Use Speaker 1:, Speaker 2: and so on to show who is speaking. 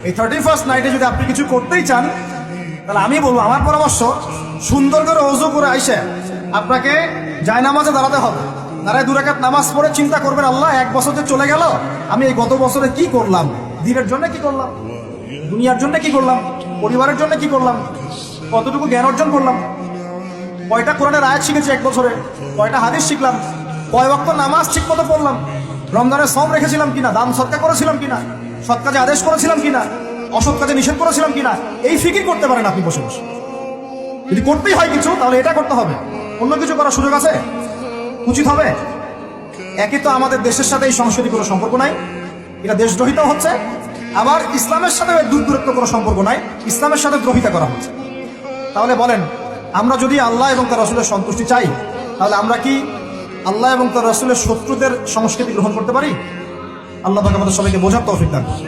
Speaker 1: এই 31st নাইটে যদি আপনি কিছু করতেই চান, তাহলে আমি বলবো, আমার পরামর্শ, সুন্দর করে ওযু করে আইসে আপনাকে জায়নামাজে দাঁড়াতে হবে। দাঁড়ায় 2 রাকাত নামাজ পড়ে চিন্তা করবেন, আল্লাহ 1 বছর যে চলে গেল, আমি এই গত বছরে কি করলাম, দিনের জন্য কি করলাম, দুনিয়ার জন্য কি করলাম, পরিবারের জন্য কি করলাম, কতটুকু জ্ঞান অর্জন করলাম, কয়টা কোরআনের আয়াত শিখেছি 1 বছরে, কয়টা হাদিস শিখলাম, কয় ওয়াক্ত নামাজ ঠিক মতো পড়লাম, রমজানের সওম রেখেছিলাম কিনা, দান সদকা করেছিলাম কিনা, সৎ কাজে আদেশ করেছিলাম কিনা, অসৎ কাজে নিষেধ করেছিলাম কিনা, এই ফিকির করতে পারেন আপনি বসে বসে। যদি করতেই হয় কিছু, তাহলে এটা করতে হবে, অন্য কিছু করার সুযোগ আছে, উচিত হবে? একই তো আমাদের দেশের সাথে এই সংস্কৃতি কোনো সম্পর্ক নাই, এটা দেশদ্রোহিতা হচ্ছে। আবার ইসলামের সাথে দূরত্ব কোনো সম্পর্ক নাই, ইসলামের সাথে দ্রোহিতা করা হচ্ছে। তাহলে বলেন, আমরা যদি আল্লাহ এবং তার রাসূলের সন্তুষ্টি চাই, তাহলে আমরা কি আল্লাহ এবং তার রাসূলের শত্রুদের সংস্কৃতি গ্রহণ করতে পারি? আল্লাহ পাক আমাদের সবাইকে বোঝার তৌফিক দান করুন।